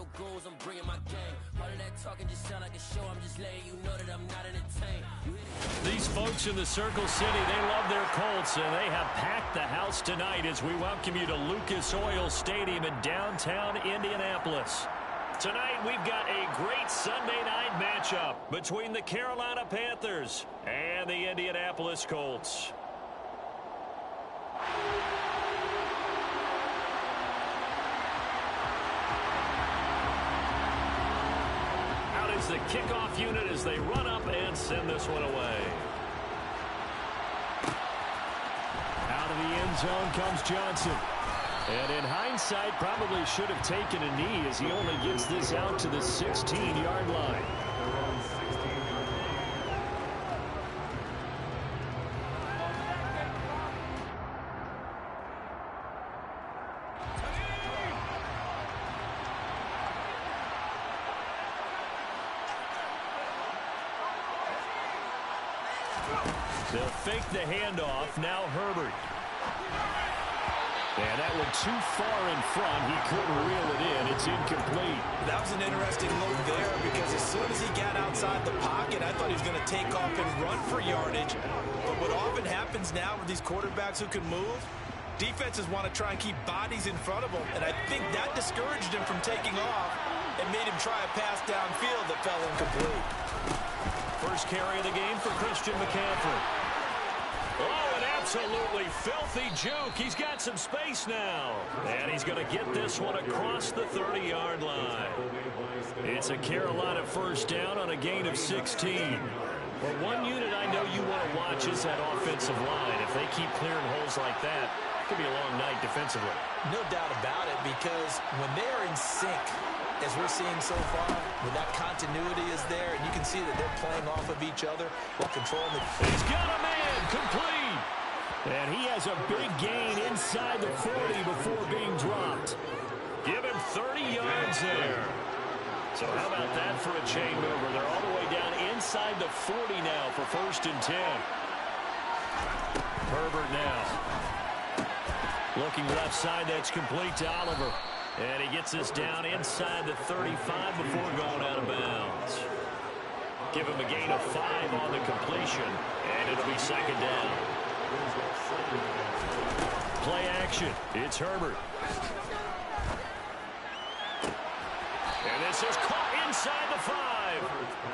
your goals, I'm bringing my game. All of that talking just sound like a show. I'm just letting you know that I'm not entertained. These folks in the Circle City, they love their Colts, and they have packed the house tonight as we welcome you to Lucas Oil Stadium in downtown Indianapolis. Tonight, we've got a great Sunday night matchup between the Carolina Panthers and the Indianapolis Colts. Out is the kickoff unit as they run up and send this one away. Out of the end zone comes Johnson. And in hindsight, probably should have taken a knee as he only gets this out to the 16-yard line. They'll fake the handoff. Now Herbert. And that one too far in front. He couldn't reel it in. It's incomplete. That was an interesting look there because as soon as he got outside the pocket, I thought he was going to take off and run for yardage. But what often happens now with these quarterbacks who can move, defenses want to try and keep bodies in front of them. And I think that discouraged him from taking off and made him try a pass downfield that fell incomplete. First carry of the game for Christian McCaffrey. Oh, an absolutely filthy juke. He's got some space now. And he's going to get this one across the 30-yard line. It's a Carolina first down on a gain of 16. Well, one unit I know you want to watch is that offensive line. If they keep clearing holes like that, it could be a long night defensively. No doubt about it, because when they are in sync, as we're seeing so far, when that continuity is there, and you can see that they're playing off of each other while controlling the... He's got a man, complete. And he has a big gain inside the 40 before being dropped. Give him 30 yards there. So how about that for a chain mover? They're all the way down inside the 40 now for 1st and 10. Herbert now. Looking left side, that's complete to Oliver. And he gets this down inside the 35 before going out of bounds. Give him a gain of 5 on the completion, and it'll be second down. Play action. It's Herbert. And this is caught inside the 5.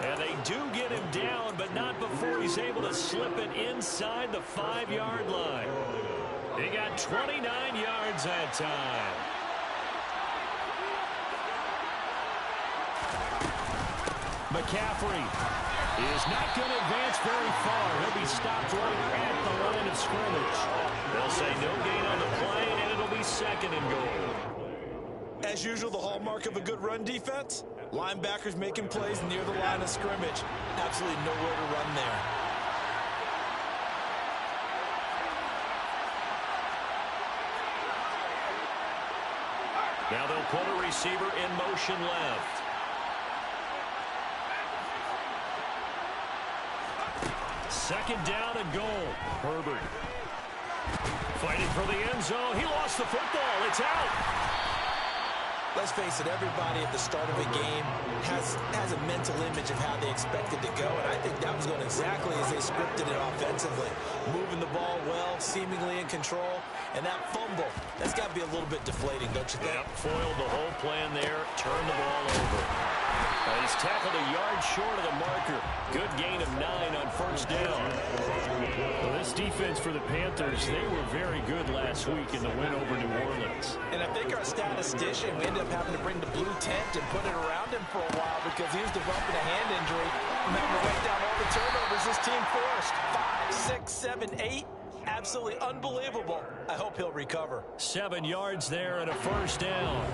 And they do get him down, but not before he's able to slip it inside the 5-yard line. He got 29 yards that time. McCaffrey is not going to advance very far. He'll be stopped right at the line of scrimmage. They'll say no gain on the play, and it'll be second and goal. As usual, the hallmark of a good run defense, linebackers making plays near the line of scrimmage. Absolutely nowhere to run there. Now they'll put a receiver in motion left. Second down and goal. Herbert fighting for the end zone. He lost the football. It's out. Let's face it, everybody at the start of a game has a mental image of how they expect it to go, and I think that was going exactly as they scripted it offensively. Moving the ball well, seemingly in control, and that fumble, that's got to be a little bit deflating, don't you think? Yep, foiled the whole plan there, turned the ball over. He's tackled a yard short of the marker. Good gain of 9 on first down. Well, this defense for the Panthers, they were very good last week in the win over New Orleans. And I think our statistician, we ended up having to bring the blue tent and put it around him for a while because he was developing a hand injury from having to write down all the turnovers this team forced. 5, 6, 7, 8. Absolutely unbelievable. I hope he'll recover. 7 yards there and a first down.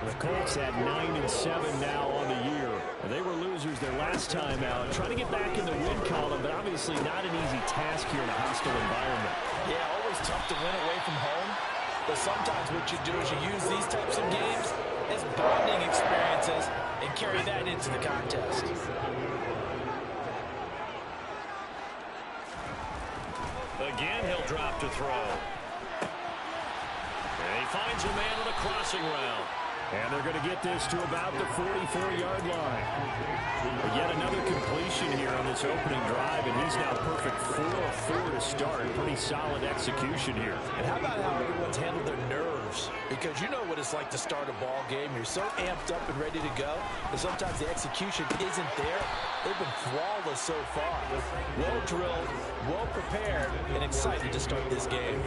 The Colts at 9-7 now on the year. They were losers their last time out. Trying to get back in the win column, but obviously not an easy task here in a hostile environment. Yeah, always tough to win away from home. But sometimes what you do is you use these types of games as bonding experiences and carry that into the contest. Again, he'll drop to throw. And he finds a man on a crossing route. And they're going to get this to about the 44-yard line. But yet another completion here on this opening drive, and he's now perfect 4-4 to start. Pretty solid execution here. And how about how everyone's handled their nerves? Because you know what it's like to start a ball game. You're so amped up and ready to go, and sometimes the execution isn't there. They've been flawless so far. Well drilled, well prepared, and excited to start this game.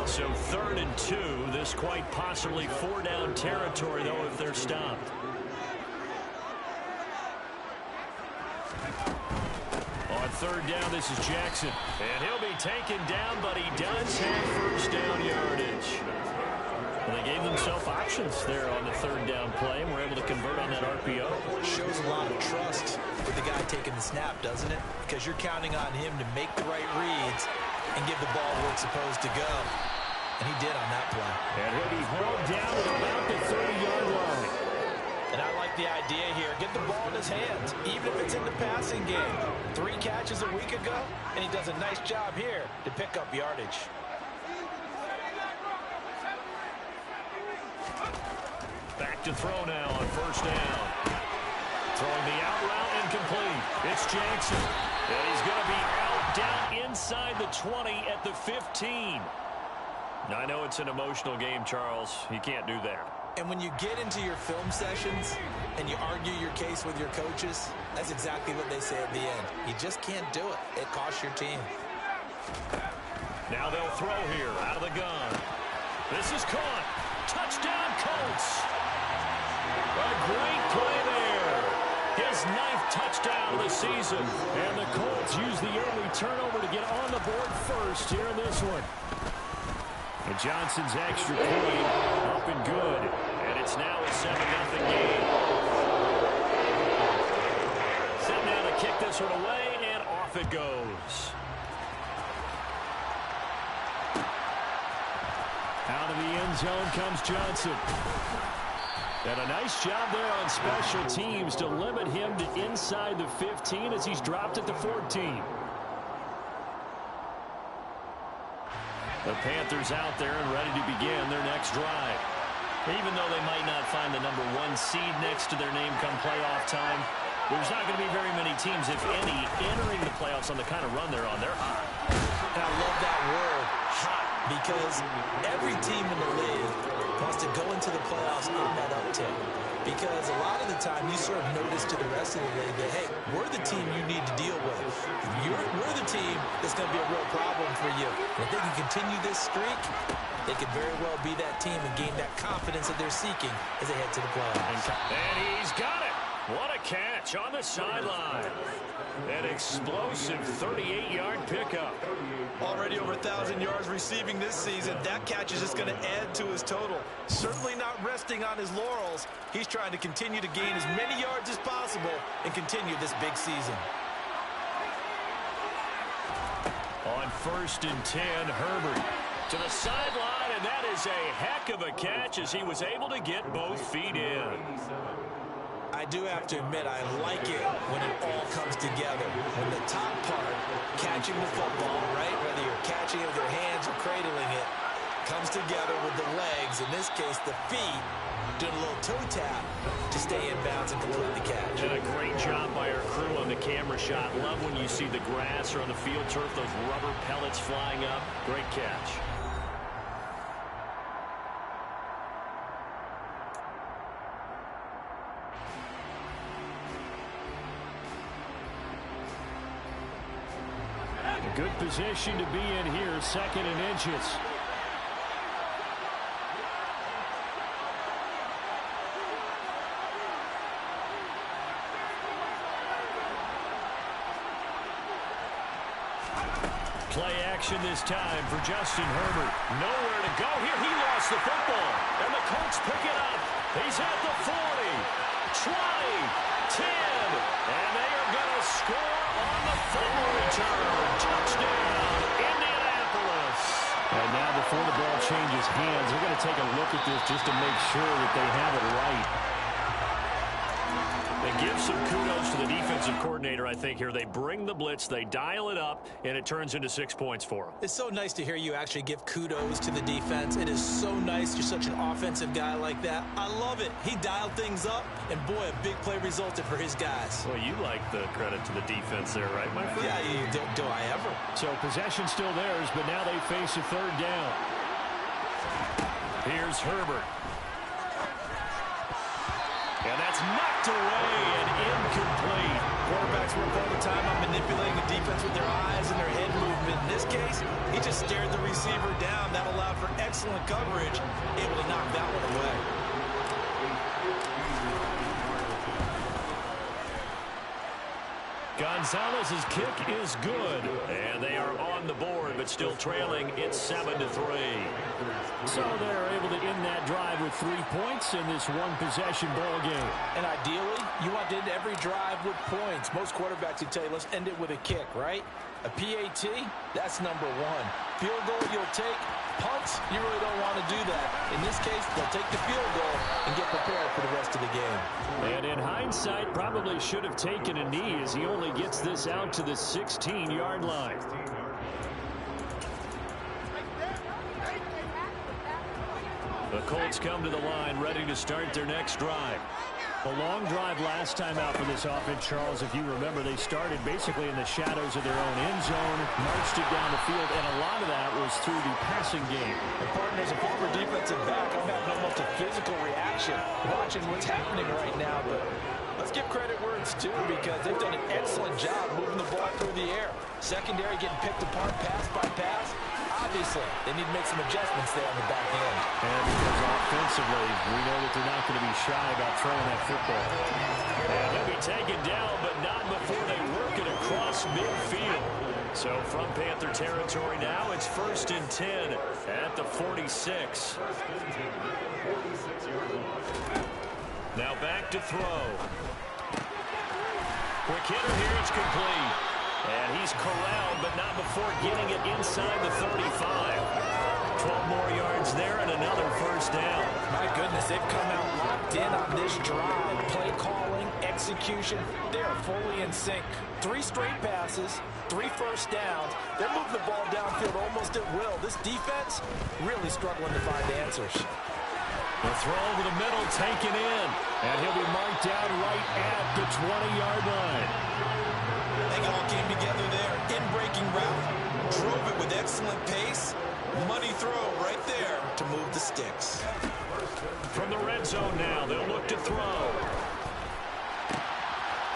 So 3rd and 2. This quite possibly 4-down territory, though, if they're stopped. On 3rd down, this is Jackson. And he'll be taken down, but he does have 1st down yardage. Well, they gave themselves options there on the 3rd down play, and were able to convert on that RPO. Shows a lot of trust with the guy taking the snap, doesn't it? Because you're counting on him to make the right reads and give the ball where it's supposed to go. And he did on that play. And he'll be held down at about the 30-yard line. And I like the idea here. Get the ball in his hands, even if it's in the passing game. 3 catches a week ago, and he does a nice job here to pick up yardage. Back to throw now on 1st down. Throwing the out route incomplete. It's Jackson. And he's going to be out down inside the 20 at the 15. Now, I know it's an emotional game, Charles. You can't do that. And when you get into your film sessions and you argue your case with your coaches, that's exactly what they say at the end. You just can't do it. It costs your team. Now they'll throw here out of the gun. This is caught. Touchdown, Colts. A great play there. His 9th touchdown of the season. And the Colts use the early turnover to get on the board first here in this one. And Johnson's extra point up and good. And it's now a 7-0 game. Set now to kick this one away, and off it goes. Out of the end zone comes Johnson. And a nice job there on special teams to limit him to inside the 15 as he's dropped at the 14. The Panthers out there and ready to begin their next drive. Even though they might not find the number 1 seed next to their name come playoff time, there's not going to be very many teams, if any, entering the playoffs on the kind of run they're on. They're hot. And I love that word, hot, because every team in the league wants to go into the playoffs on that uptick. Because a lot of the time you serve notice to the rest of the league that, hey, we're the team you need to deal with. We're the team that's going to be a real problem for you. And if they can continue this streak, they could very well be that team and gain that confidence that they're seeking as they head to the playoffs. And he's got it. What a catch on the sideline. An explosive 38-yard pickup. Already over 1,000 yards receiving this season. That catch is just going to add to his total. Certainly not resting on his laurels. He's trying to continue to gain as many yards as possible and continue this big season. On 1st and 10, Herbert to the sideline, and that is a heck of a catch as he was able to get both feet in. I do have to admit, I like it when it all comes together. When the top part, catching the football, right, whether you're catching it with your hands or cradling it, comes together with the legs, in this case the feet, doing a little toe tap to stay in bounds and complete the catch. And a great job by our crew on the camera shot. Love when you see the grass or on the field turf, those rubber pellets flying up. Great catch. Good position to be in here, 2nd and inches. Play action this time for Justin Herbert. Nowhere to go here. He lost the football. And the Colts pick it up. He's at the 40, 20, 10. And they are going to score on the fumble return. Touchdown, Indianapolis. And now before the ball changes hands, they're going to take a look at this just to make sure that they have it right. They give give some kudos to the defensive coordinator, I think, here. They bring the blitz, they dial it up, and it turns into 6 points for them. It's so nice to hear you actually give kudos to the defense. It is so nice. You're such an offensive guy like that. I love it. He dialed things up, and boy, a big play resulted for his guys. Well, you like the credit to the defense there, right, my friend? Yeah, do I ever? So possession still theirs, but now they face a third down. Here's Herbert. And that's knocked away and incomplete. Quarterbacks work all the time on manipulating the defense with their eyes and their head movement. In this case, he just stared the receiver down. That allowed for excellent coverage, able to knock that one away. Gonzalez's kick is good, and they are on the board, but still trailing. It's 7-3. So they're able to end that drive with 3 points in this one-possession ball game. And ideally, you want to end every drive with points. Most quarterbacks would tell you, let's end it with a kick, right? A PAT, that's number one. Field goal, you'll take. Punts, you really don't want to do that. In this case, they'll take the field goal and get prepared for the rest of the game. And in hindsight, probably should have taken a knee as he only gets this out to the 16-yard line. The Colts come to the line, ready to start their next drive. A long drive last time out for this offense, Charles. If you remember, they started basically in the shadows of their own end zone, marched it down the field, and a lot of that was through the passing game. And partner, as a former defensive back, I'm having almost a physical reaction watching what's happening right now. But let's give credit where it's due, because they've done an excellent job moving the ball through the air. Secondary getting picked apart pass by pass. Obviously, they need to make some adjustments there on the back end. And because offensively, we know that they're not going to be shy about throwing that football. And they'll be taken down, but not before they work it across midfield. So from Panther territory now, it's 1st and 10 at the 46. Now back to throw. Quick hitter here, it's complete. And he's corralled, but not before getting it inside the 35. 12 more yards there and another first down. My goodness, they've come out locked in on this drive. Play calling, execution, they are fully in sync. 3 straight passes, 3 first downs. They're moving the ball downfield almost at will. This defense really struggling to find answers. The throw over the middle, taken in. And he'll be marked down right at the 20-yard line. I think it all came together there. In-breaking route, drove it with excellent pace. Money throw right there to move the sticks. From the red zone now, they'll look to throw.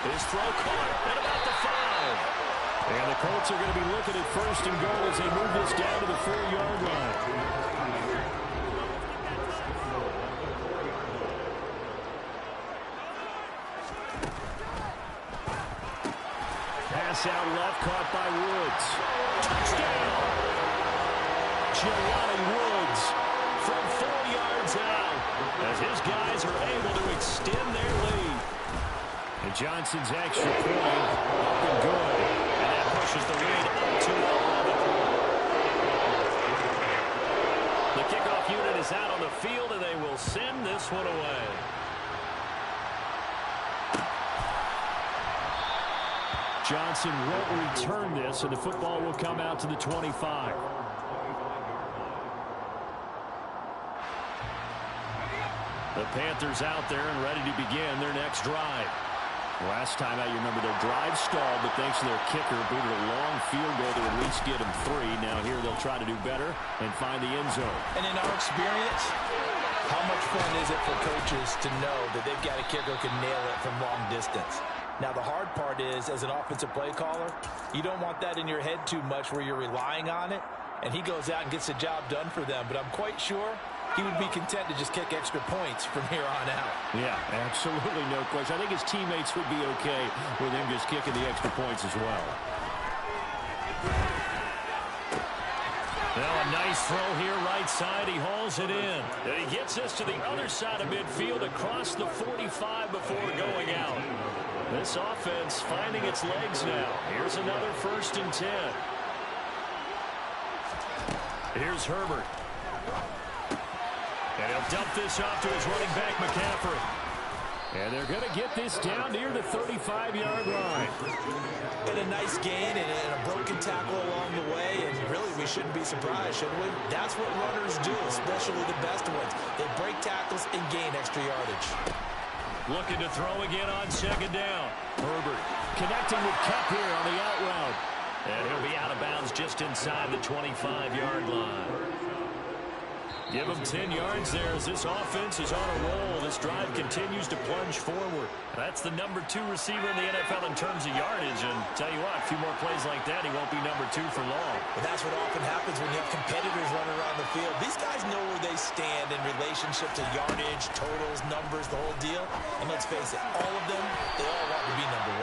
His throw caught at about the 5. And the Colts are going to be looking at 1st and goal as they move this down to the 4-yard line. Pass out left, caught by Woods. Touchdown! Jelani Woods from 4 yards out as his guys are able to extend their lead. And Johnson's extra point up and good. And that pushes the lead up to 11. The kickoff unit is out on the field, and they will send this one away. Johnson won't return this, and the football will come out to the 25. The Panthers out there and ready to begin their next drive. Last time out, you remember their drive stalled, but thanks to their kicker, booted a long field goal to at least get them 3. Now here they'll try to do better and find the end zone. And in our experience, how much fun is it for coaches to know that they've got a kicker who can nail it from long distance? Now, the hard part is, as an offensive play caller, you don't want that in your head too much where you're relying on it, and he goes out and gets the job done for them. But I'm quite sure he would be content to just kick extra points from here on out. Yeah, absolutely no question. I think his teammates would be okay with him just kicking the extra points as well. Now a nice throw here, right side. He hauls it in. And he gets this to the other side of midfield across the 45 before going out. This offense finding its legs now. Here's another 1st and 10. Here's Herbert. And he'll dump this off to his running back, McCaffrey. And they're going to get this down near the 35-yard line. And a nice gain and a broken tackle along the way, and really we shouldn't be surprised, should we? That's what runners do, especially the best ones. They break tackles and gain extra yardage. Looking to throw again on second down. Herbert connecting with Kupp here on the out route. And he'll be out of bounds just inside the 25-yard line. Give him 10 yards there as this offense is on a roll. This drive continues to plunge forward. That's the number 2 receiver in the NFL in terms of yardage. And tell you what, a few more plays like that, he won't be number 2 for long. But that's what often happens when you have competitors running around the field. These guys know where they stand in relationship to yardage, totals, numbers, the whole deal. And let's face it, all of them, they all want to be number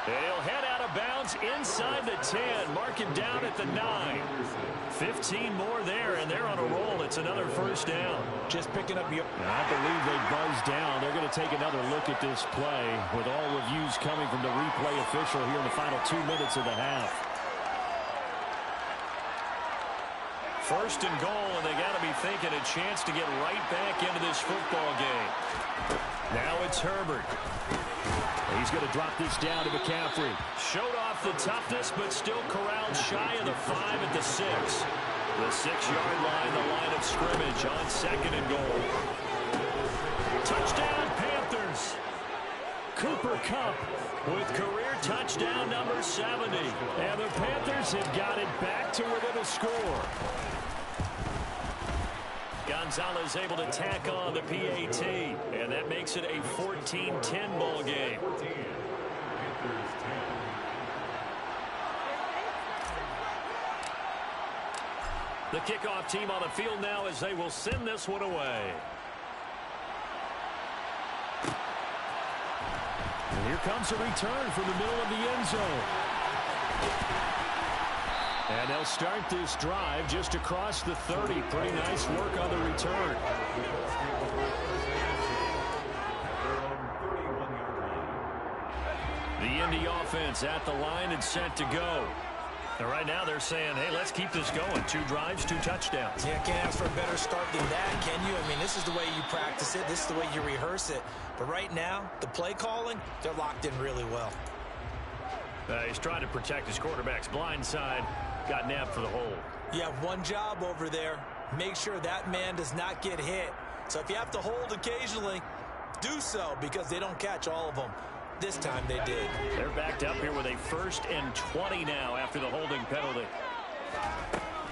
1. And he'll head out of bounds inside the 10. Mark him down at the 9. 15 more there, and they're on a roll. It's another first down. Just picking up your... I believe they buzzed down. They're going to take another look at this play with all reviews coming from the replay official here in the final 2 minutes of the half. First and goal, and they got to be thinking a chance to get right back into this football game. Now it's Herbert. He's going to drop this down to McCaffrey. Showed off the toughness, but still corralled shy of the 5 at the 6. The 6-yard line, the line of scrimmage on second and goal. Touchdown, Panthers. Cooper Kupp with career touchdown number 70. And the Panthers have got it back to within a score. Gonzalez able to tack on the PAT, and that makes it a 14-10 ball game. The kickoff team on the field now as they will send this one away. And here comes a return from the middle of the end zone. And they'll start this drive just across the 30. Pretty nice work on the return. The Indy offense at the line and set to go. And right now they're saying, hey, let's keep this going. 2 drives, 2 touchdowns. Yeah, can't ask for a better start than that, can you? I mean, this is the way you practice it. This is the way you rehearse it. But right now, the play calling, they're locked in really well. He's trying to protect his quarterback's blind side. Got nabbed for the hold. You have one job over there. Make sure that man does not get hit. So if you have to hold occasionally, do so because they don't catch all of them. This time they did. They're backed up here with a 1st and 20 now after the holding penalty.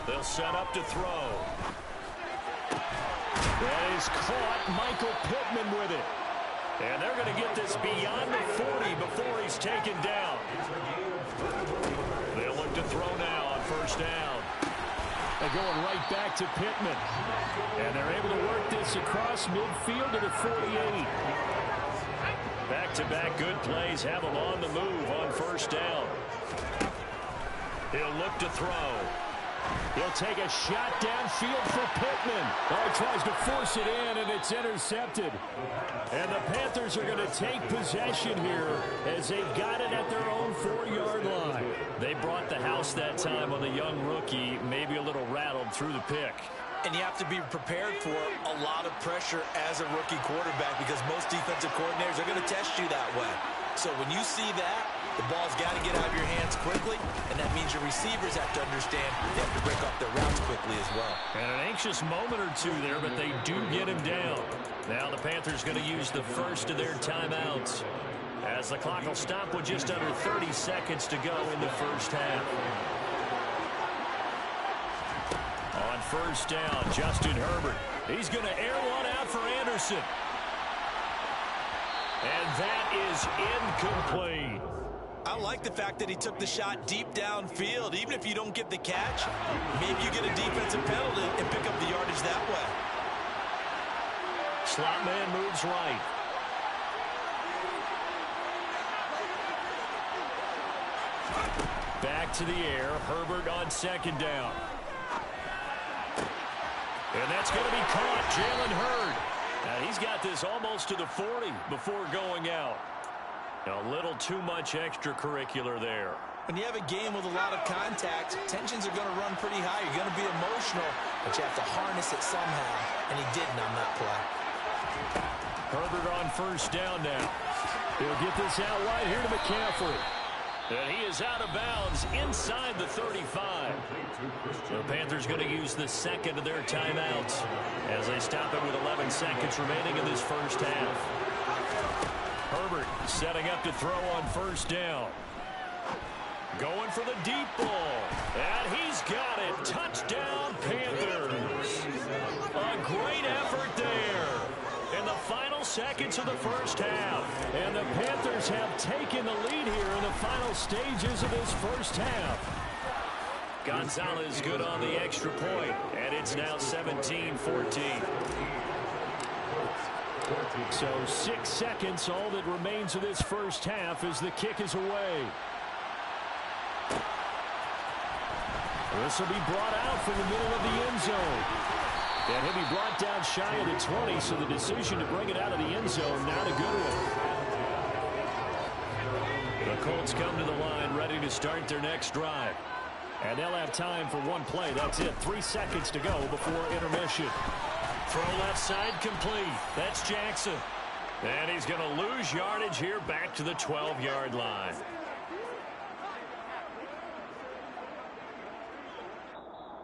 They'll set up to throw. That is caught. Michael Pittman with it. And they're going to get this beyond the 40 before he's taken down. They'll look to throw now on first down. They're going right back to Pittman. And they're able to work this across midfield to the 48. Back-to-back good plays have him on the move on first down. He'll look to throw. He'll take a shot downfield for Pittman. Oh, he tries to force it in, and it's intercepted. And the Panthers are going to take possession here as they've got it at their own 4-yard line. They brought the house that time on the young rookie, maybe a little rattled through the pick. And you have to be prepared for a lot of pressure as a rookie quarterback because most defensive coordinators are going to test you that way. So when you see that, the ball's got to get out of your hands quickly, and that means your receivers have to understand they have to break up their routes quickly as well. And an anxious moment or two there, but they do get him down. Now the Panthers going to use the first of their timeouts as the clock will stop with just under 30 seconds to go in the first half. On first down, Justin Herbert. He's going to air one out for Anderson. And that is incomplete. I like the fact that he took the shot deep downfield. Even if you don't get the catch, maybe you get a defensive penalty and pick up the yardage that way. Slot man moves right. Back to the air. Herbert on second down. And that's going to be caught. Jalen Hurd. Now he's got this almost to the 40 before going out. A little too much extracurricular there. When you have a game with a lot of contact, tensions are going to run pretty high. You're going to be emotional, but you have to harness it somehow, and he didn't on that play. Herbert on first down now. He'll get this out wide here to McCaffrey. And he is out of bounds inside the 35. The Panthers going to use the second of their timeouts as they stop it with 11 seconds remaining in this first half. Herbert setting up to throw on first down. Going for the deep ball. And he's got it. Touchdown, Panthers. A great effort there in the final seconds of the first half. And the Panthers have taken the lead here in the final stages of this first half. Gonzalez good on the extra point, and it's now 17-14. So 6 seconds, all that remains of this first half as the kick is away. This will be brought out from the middle of the end zone. And he'll be brought down shy of the 20, so the decision to bring it out of the end zone, not a good one. The Colts come to the line, ready to start their next drive. And they'll have time for one play. That's it. 3 seconds to go before intermission. Throw left side complete. That's Jackson. And he's going to lose yardage here back to the 12-yard line.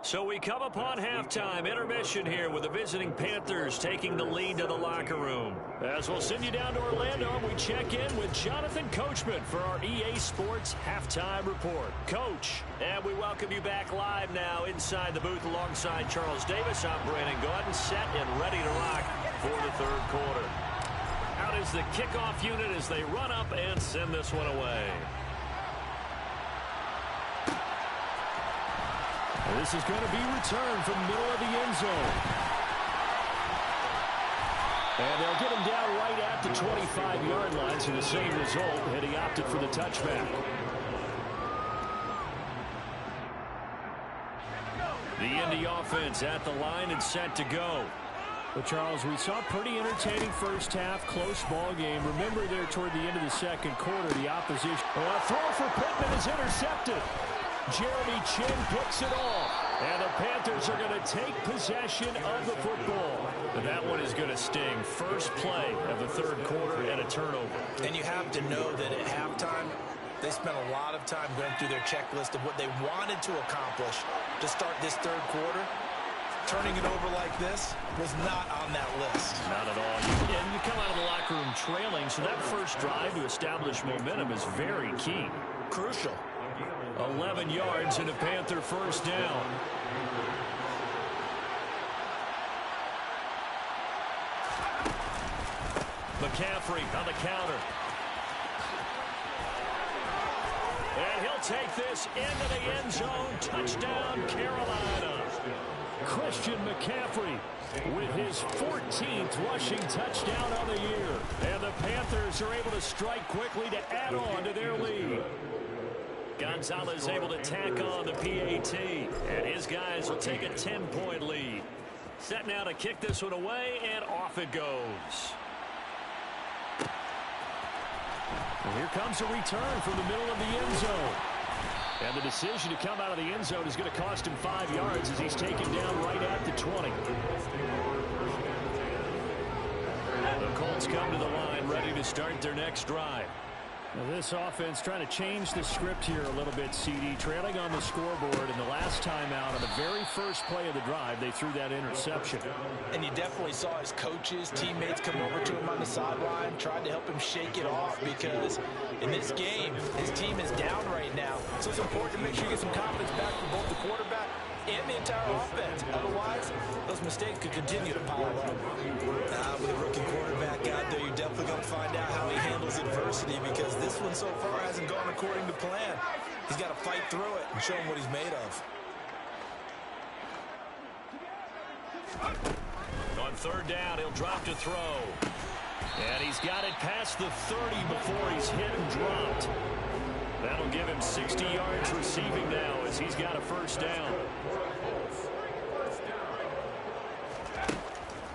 So we come upon halftime, intermission here with the visiting Panthers taking the lead to the locker room. As we'll send you down to Orlando, we check in with Jonathan Coachman for our EA Sports Halftime Report. Coach, and we welcome you back live now inside the booth alongside Charles Davis. I'm Brandon Gaudin, set and ready to rock for the third quarter. Out is the kickoff unit as they run up and send this one away. This is going to be returned from the middle of the end zone. And they'll get him down right at the 25-yard line, so the same result, and he opted for the touchback. The Indy offense at the line and set to go. Well, Charles, we saw a pretty entertaining first half, close ball game. Remember there toward the end of the second quarter, the opposition. Well, a throw for Pittman is intercepted. Jeremy Chinn picks it off. And the Panthers are going to take possession of the football. And that one is going to sting. First play of the third quarter and a turnover. And you have to know that at halftime, they spent a lot of time going through their checklist of what they wanted to accomplish to start this third quarter. Turning it over like this was not on that list. Not at all. And you come out of the locker room trailing, so that first drive to establish momentum is very key. Crucial. 11 yards and a Panther first down. McCaffrey on the counter. And he'll take this into the end zone. Touchdown, Carolina. Christian McCaffrey with his 14th rushing touchdown of the year. And the Panthers are able to strike quickly to add on to their lead. Gonzalez able to tack on the PAT, and his guys will take a 10-point lead. Set now to kick this one away, and off it goes. And here comes a return from the middle of the end zone. And the decision to come out of the end zone is going to cost him 5 yards as he's taken down right at the 20. The Colts come to the line, ready to start their next drive. Now this offense trying to change the script here a little bit, CD. Trailing on the scoreboard, and the last time out on the very first play of the drive, they threw that interception. And you definitely saw his coaches, teammates come over to him on the sideline, tried to help him shake it off because in this game, his team is down right now. So it's important to make sure you get some confidence back from both the quarterback and the entire offense. Otherwise, those mistakes could continue to pile up. With a rookie quarterback out there, you're definitely going to find out how he handles adversity because this one so far hasn't gone according to plan. He's got to fight through it and show him what he's made of. On third down, he'll drop to throw. And he's got it past the 30 before he's hit and dropped. That'll give him 60 yards receiving now as he's got a first down.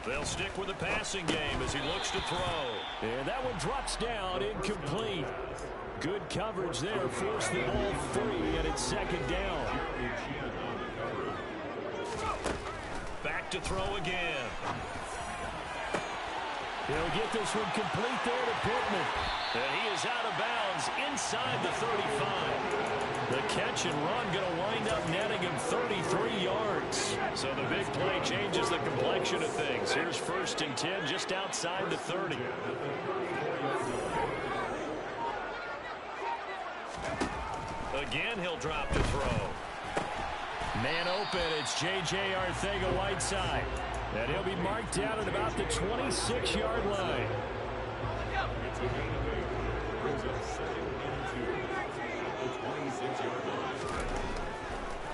They'll stick with the passing game as he looks to throw. And that one drops down, incomplete. Good coverage there, forced the ball free, and it's second down. Back to throw again. He'll get this one complete there to Pittman. And he is out of bounds inside the 35. The catch and run going to wind up netting him 33 yards. So the big play changes the complexion of things. Here's 1st and 10 just outside the 30. Again, he'll drop to throw. Man open, it's J.J. Arcega-Whiteside. And he'll be marked down at about the 26-yard line.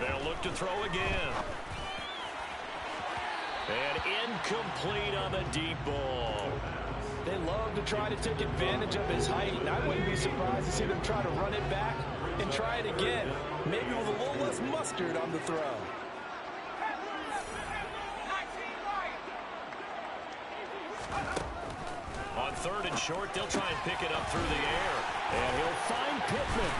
They'll look to throw again. And incomplete on the deep ball. They love to try to take advantage of his height, and I wouldn't be surprised to see them try to run it back and try it again, maybe with a little less mustard on the throw. On 3rd and short, they'll try and pick it up through the air. And he'll find Pittman.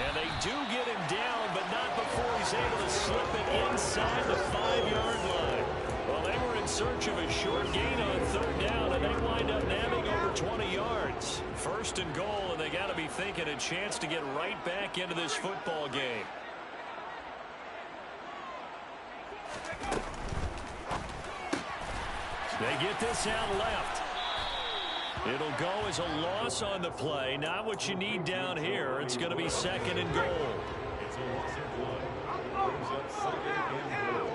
And they do get him down, but not before he's able to slip it inside the 5-yard line. Well, they were in search of a short gain on 3rd down, and they wind up nabbing over 20 yards. 1st and goal, and they got to be thinking a chance to get right back into this football game. They get this out left. It'll go as a loss on the play. Not what you need down here. It's going to be 2nd and goal. It's a loss of 1. Brings up 2nd and goal.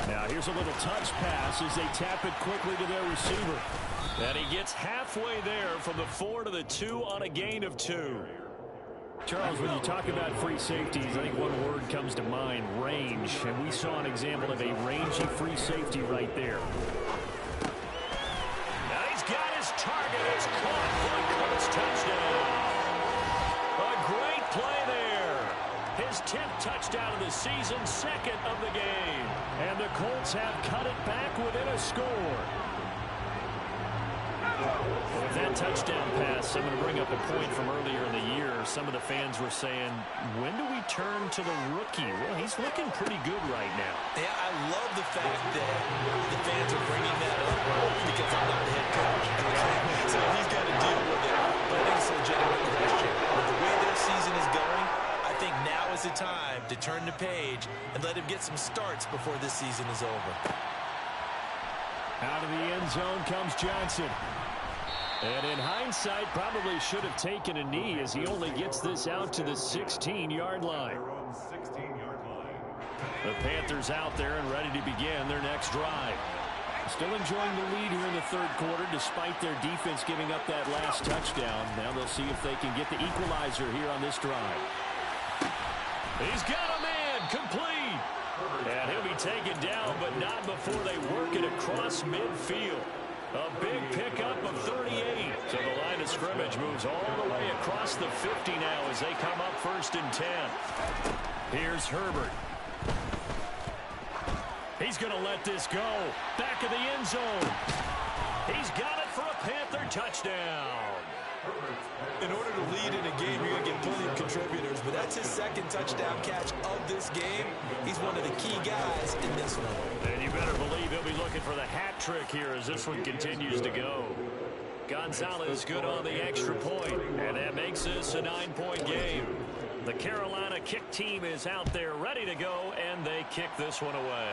Now here's a little touch pass as they tap it quickly to their receiver. And he gets halfway there from the 4 to the 2 on a gain of 2. Charles, when you talk about free safeties, I think one word comes to mind, range. And we saw an example of a rangy free safety right there. Now he's got his target. It's caught for a Colts touchdown. A great play there. His 10th touchdown of the season, 2nd of the game. And the Colts have cut it back within a score. With that touchdown pass, I'm going to bring up a point from earlier in the year. Some of the fans were saying, when do we turn to the rookie? Well, he's looking pretty good right now. Yeah, I love the fact that the fans are bringing that up because I'm not the head coach. So he's got to deal with it. But I think it's a legitimate question. With the way their season is going, I think now is the time to turn the page and let him get some starts before this season is over. Out of the end zone comes Johnson. And in hindsight, probably should have taken a knee as he only gets this out to the 16-yard line. The Panthers out there and ready to begin their next drive. Still enjoying the lead here in the 3rd quarter despite their defense giving up that last touchdown. Now they'll see if they can get the equalizer here on this drive. He's got a man complete. And he'll be taken down, but not before they work it across midfield. A big pickup of 38. So the line of scrimmage moves all the way across the 50 now as they come up 1st and 10. Here's Herbert. He's going to let this go. Back of the end zone. He's got it for a Panther touchdown. In order to lead in a game, you're going to get plenty of contributors, but that's his 2nd touchdown catch of this game. He's one of the key guys in this one. And you better believe he'll be looking for the hat trick here as this one continues to go. Gonzalez good on the extra point, and that makes this a 9-point game. The Carolina kick team is out there ready to go, and they kick this one away.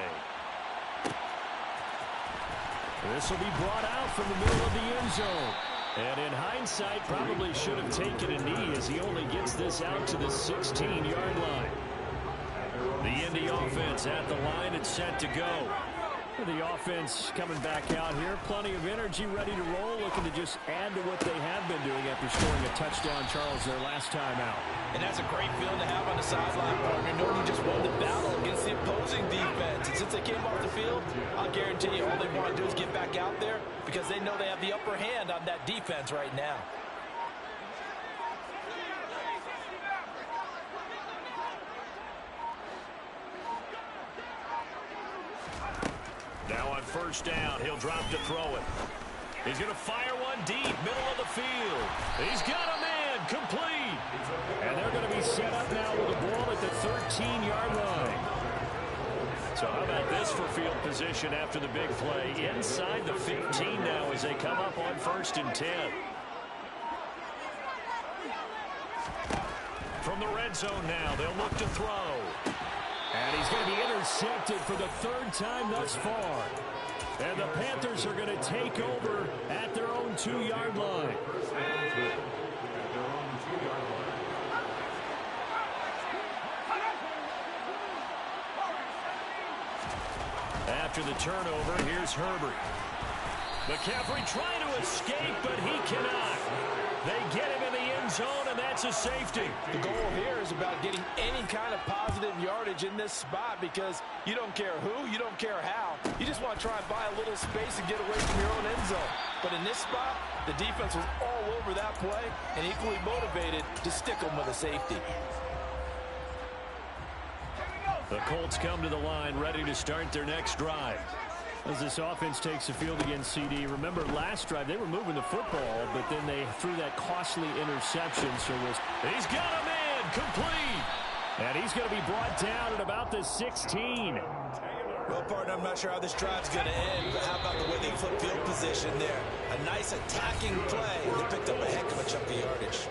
This will be brought out from the middle of the end zone. And in hindsight, probably should have taken a knee as he only gets this out to the 16-yard line. The Indy offense at the line and set to go. The offense coming back out here. Plenty of energy, ready to roll, looking to just add to what they have been doing after scoring a touchdown, Charles, their last time out. And that's a great feeling to have on the sideline, partner, knowing you just won the battle against the opposing defense. And since they came off the field, I'll guarantee you all they want to do is get back out there because they know they have the upper hand on that defense right now. Now on 1st down, he'll drop to throw it. He's going to fire one deep, middle of the field. He's got a man, complete. And they're going to be set up now with the ball at the 13-yard line. So how about this for field position after the big play? Inside the 15 now as they come up on 1st and 10. From the red zone now, they'll look to throw. And he's going to be intercepted for the 3rd time thus far. And the Panthers are going to take over at their own 2-yard line. After the turnover, here's Herbert. McCaffrey trying to escape, but he cannot. They get him in the end zone, and that's a safety. The goal here is about getting any kind of positive yardage in this spot because you don't care who, you don't care how. You just want to try and buy a little space and get away from your own end zone. But in this spot, the defense was all over that play and equally motivated to stick them with a safety. The Colts come to the line ready to start their next drive. As this offense takes the field against CD, remember last drive they were moving the football, but then they threw that costly interception. So he's got a man complete. And he's going to be brought down at about the 16. Well, partner, I'm not sure how this drive's going to end, but how about the way they flip field position there? A nice attacking play. They picked up a heck of a chunk of yardage.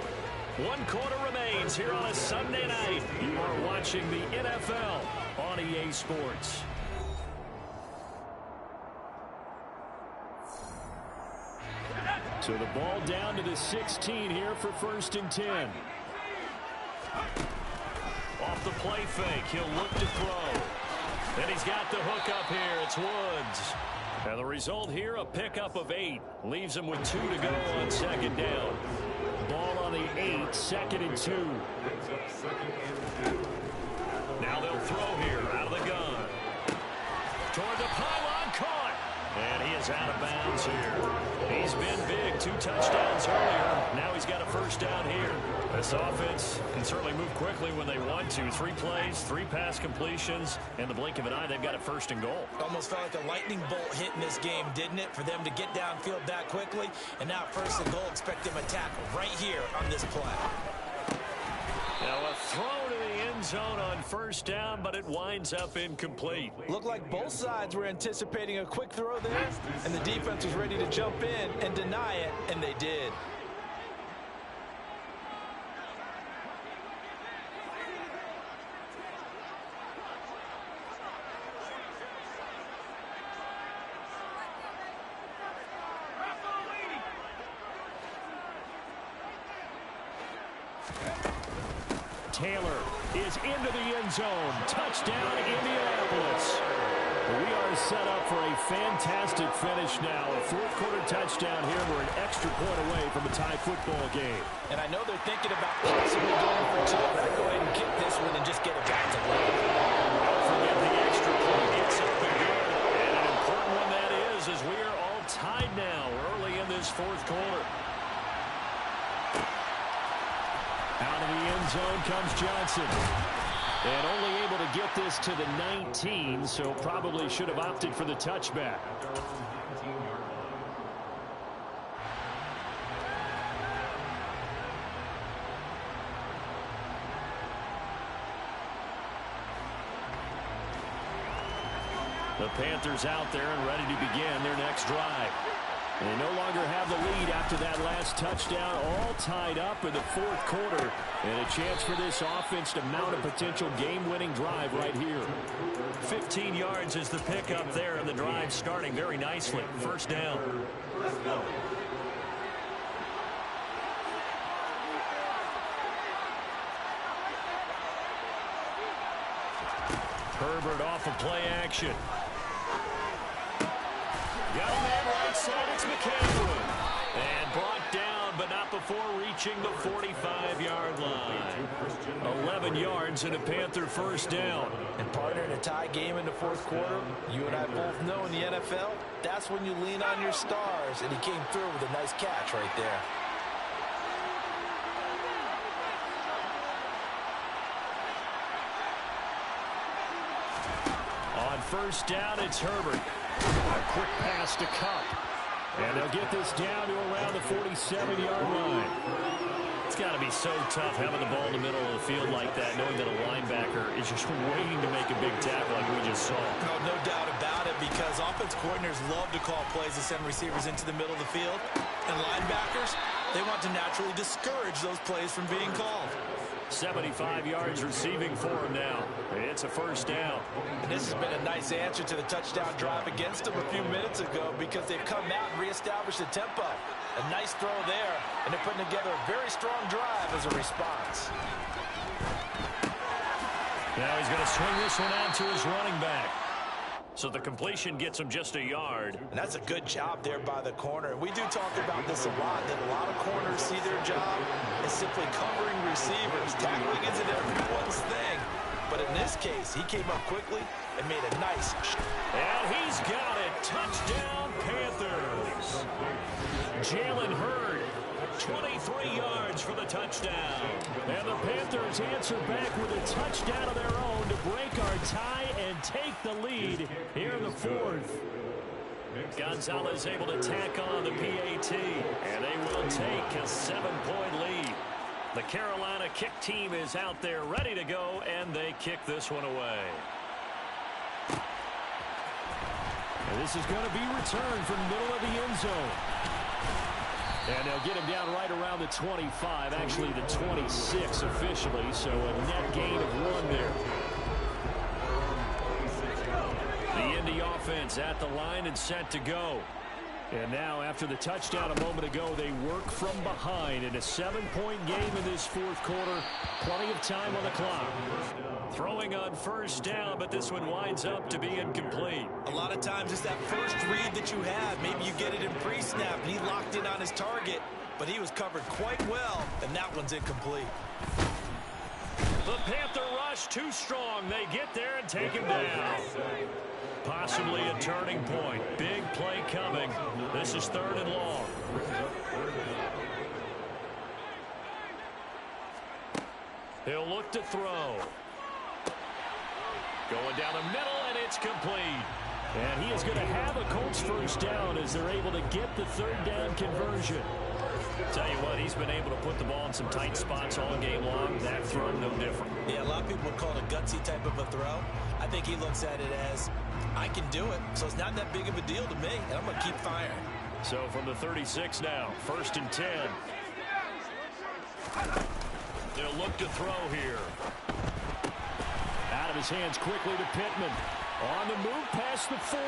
1 quarter remains here on a Sunday night. You are watching the NFL on EA Sports. So the ball down to the 16 here for 1st and 10. Off the play fake, he'll look to throw. And he's got the hook up here. It's Woods. And the result here, a pickup of 8. Leaves him with 2 to go on 2nd down. Ball on the 8, 2nd and 2. Now they'll throw here out of the gun. Toward the pylon, caught. And he is out of bounds here. He's been big, 2 touchdowns earlier. Now he's got a 1st down here. This offense can certainly move quickly when they want to. 3 plays, 3 pass completions. In the blink of an eye, they've got a 1st and goal. Almost felt like a lightning bolt hit in this game, didn't it? For them to get downfield that quickly. And now 1st and goal, expect them to tackle right here on this play. Now a throw to the end zone on 1st down, but it winds up incomplete. Looked like both sides were anticipating a quick throw there, and the defense was ready to jump in and deny it, and they did. Taylor is into the end zone. Touchdown, Indianapolis. We are set up for a fantastic finish now. A 4th quarter touchdown here. We're an extra point away from a tie football game. And I know they're thinking about possibly going for 2, but I'd go ahead and kick this one and just get it back to late. Don't forget the extra point. Get something good. And an important one that is, as we are all tied now early in this 4th quarter. Out of the end zone comes Johnson. And only able to get this to the 19, so probably should have opted for the touchback. The Panthers out there and ready to begin their next drive. They no longer have the lead after that last touchdown, all tied up in the 4th quarter. And a chance for this offense to mount a potential game-winning drive right here. 15 yards is the pickup there, and the drive starting very nicely. 1st down. Herbert off of play action. Got a man right side, it's McCaffrey. And brought down, but not before reaching the 45-yard line. 11 yards and a Panther 1st down. And partner, in a tie game in the 4th quarter, you and I both know in the NFL, that's when you lean on your stars. And he came through with a nice catch right there. On 1st down, it's Herbert. A quick pass to Kupp. And they'll get this down to around the 47-yard line. It's got to be so tough having the ball in the middle of the field like that, knowing that a linebacker is just waiting to make a big tackle like we just saw. No doubt about it, because offense coordinators love to call plays to send receivers into the middle of the field. And linebackers, they want to naturally discourage those plays from being called. 75 yards receiving for him now. It's a first down. And this has been a nice answer to the touchdown drive against them a few minutes ago, because they've come out and reestablished the tempo. A nice throw there, and they're putting together a very strong drive as a response. Now he's going to swing this one out to his running back. So the completion gets him just a yard. And that's a good job there by the corner. We do talk about this a lot, that a lot of corners see their job as simply covering receivers. Tackling isn't everyone's thing. But in this case, he came up quickly and made a nice shot. And he's got it. Touchdown, Panthers. Jalen Hurd, 23 yards for the touchdown. And the Panthers answer back with a touchdown of their own to break our tie and take the lead here in the fourth. Gonzalez able to tack on the PAT, and they will take a 7-point lead. The Carolina kick team is out there ready to go, and they kick this one away. And this is going to be returned from the middle of the end zone. And they'll get him down right around the 25, actually the 26 officially, so a net gain of 1 there. The Indy offense at the line and set to go. And now, after the touchdown a moment ago, they work from behind in a 7-point game in this fourth quarter. Plenty of time on the clock. Throwing on first down, but this one winds up to be incomplete. A lot of times it's that first read that you have. Maybe you get it in pre-snap, and he locked in on his target, but he was covered quite well, and that one's incomplete. The Panther rush too strong. They get there and take him down. Possibly a turning point. Big play coming. This is 3rd and long. He'll look to throw. Going down the middle, and it's complete. And he is going to have a Colts first down as they're able to get the 3rd down conversion. Tell you what, he's been able to put the ball in some tight spots all game long. That throw, no different. Yeah, a lot of people would call it a gutsy type of a throw. I think he looks at it as, I can do it, so it's not that big of a deal to me, and I'm going to keep firing. So from the 36 now, 1st and 10. They'll look to throw here. Out of his hands quickly to Pittman. On the move past the 40.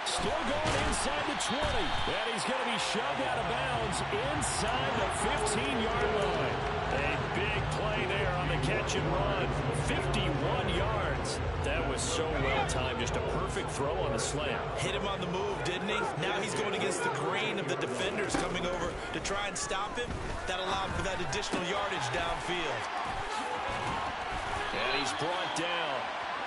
Still going inside the 20. And he's going to be shoved out of bounds inside the 15-yard line. A big play there on the catch and run. 51 yards. That was so well timed. Just a perfect throw on the slant. Hit him on the move, didn't he? Now he's going against the grain of the defenders coming over to try and stop him. That allowed for that additional yardage downfield. And he's brought down.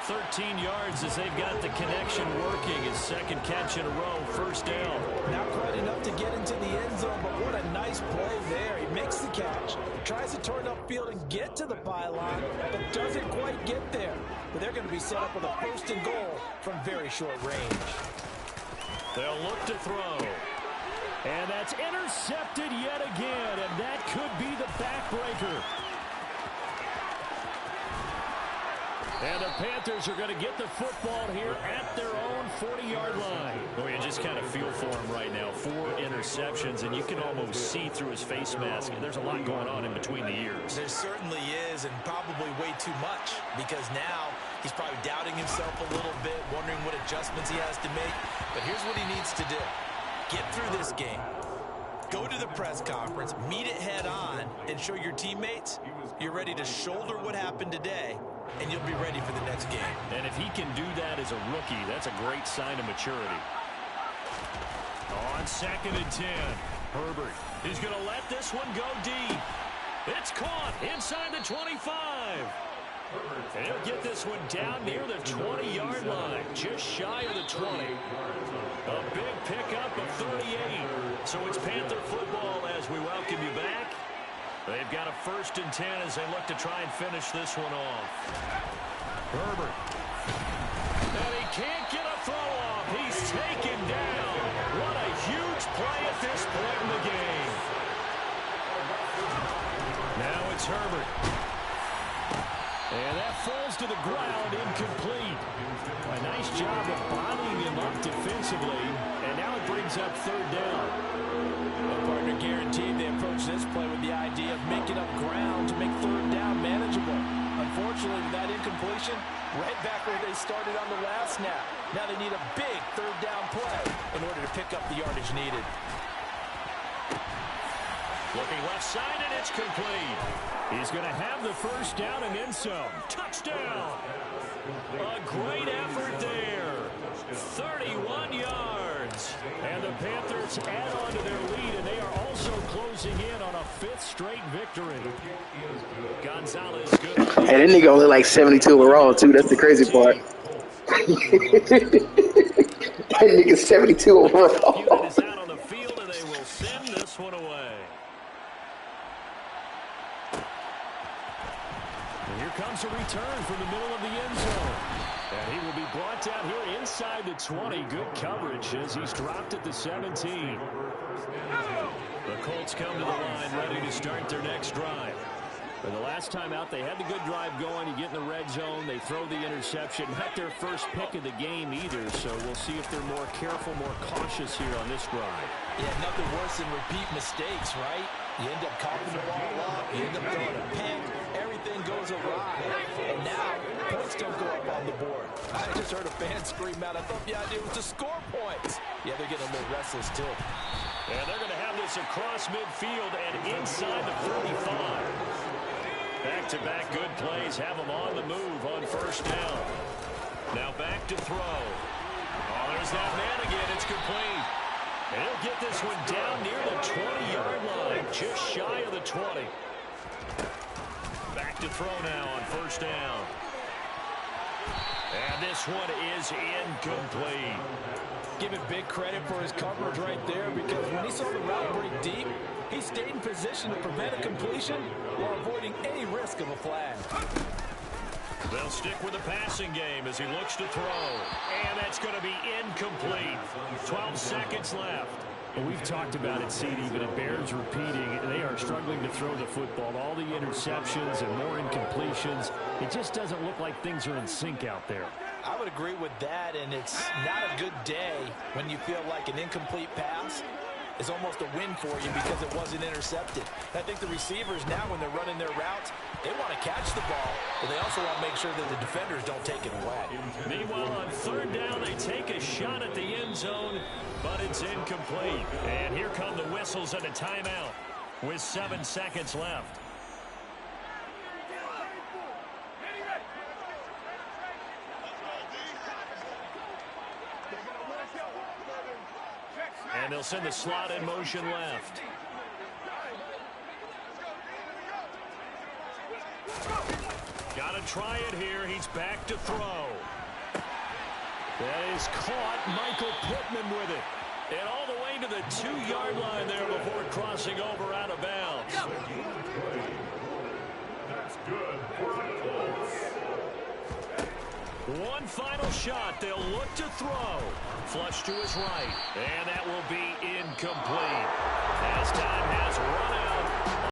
13 yards as they've got the connection working. His 2nd catch in a row, 1st down. Not quite enough to get into the end zone, but what a nice play there. He makes the catch, tries to turn upfield and get to the pylon, but doesn't quite get there. But they're going to be set up with a 1st and goal from very short range. They'll look to throw. And that's intercepted yet again, and that could be the backbreaker. And the Panthers are going to get the football here at their own 40-yard line. Well, you just kind of feel for him right now. 4 interceptions, and you can almost see through his face mask. There's a lot going on in between the ears. There certainly is, and probably way too much, because now he's probably doubting himself a little bit, wondering what adjustments he has to make. But here's what he needs to do. Get through this game. Go to the press conference, meet it head on, and show your teammates you're ready to shoulder what happened today, and you'll be ready for the next game. And if he can do that as a rookie, that's a great sign of maturity. On 2nd and 10, Herbert. He's going to let this one go deep. It's caught inside the 25. And he'll get this one down near the 20-yard line, just shy of the 20. A big pickup of 38. So it's Panther football as we welcome you back. They've got a 1st and 10 as they look to try and finish this one off. Herbert. And he can't get a throw off. He's taken down. What a huge play at this point in the game. Now it's Herbert. And that falls to the ground, incomplete. A nice job of bodying him up defensively. And now it brings up third down. The partner guaranteed they approach this play with the idea of making up ground to make third down manageable. Unfortunately, with that incompletion, right back where they started on the last snap. Now they need a big third down play in order to pick up the yardage needed. Looking left side, and it's complete. He's going to have the first down and then some. Touchdown. A great effort there. 31 yards. And the Panthers add on to their lead, and they are also closing in on a fifth straight victory. Gonzalez good. And that nigga only like 72 overall, too. That's the crazy part. That nigga's 72 overall. Unit is out on the field, and they will send this one away. And here comes a return from the middle of the end zone. And he will be brought down here inside the 20. Good coverage as he's dropped at the 17. The Colts come to the line ready to start their next drive. For the last time out, they had the good drive going. You get in the red zone. They throw the interception. Not their first pick of the game either, so we'll see if they're more careful, more cautious here on this drive. Yeah, nothing worse than repeat mistakes, right? You end up coughing the ball up, you end up throwing a pick, everything goes awry. And now, points don't go up on the board. I just heard a fan scream out, I thought the idea was to score points. Yeah, they're getting a little restless, too. And they're going to have this across midfield and inside the 45. Back-to-back good plays have them on the move on first down. Now back to throw. Oh, there's that man again. It's complete. And he'll get this one down near the 20-yard line, just shy of the 20. Back to throw now on first down. And this one is incomplete. Give him big credit for his coverage right there, because when he saw the route break deep, he stayed in position to prevent a completion while avoiding any risk of a flag. They'll stick with the passing game as he looks to throw. And that's going to be incomplete. 12 seconds left. Well, we've talked about it, CD, but it bears repeating. They are struggling to throw the football. All the interceptions and more incompletions. It just doesn't look like things are in sync out there. I would agree with that, and it's not a good day when you feel like an incomplete pass is almost a win for you because it wasn't intercepted. I think the receivers now, when they're running their routes, they want to catch the ball, but they also want to make sure that the defenders don't take it away. Meanwhile, on third down, they take a shot at the end zone, but it's incomplete. And here come the whistles and a timeout with 7 seconds left. And they'll send the slot in motion left. Got to try it here. He's back to throw. That is caught. Michael Pittman with it. And all the way to the 2-yard line there before crossing over out of bounds. That's good for the Colts. One final shot. They'll look to throw. Flush to his right. And that will be incomplete. As time has run out.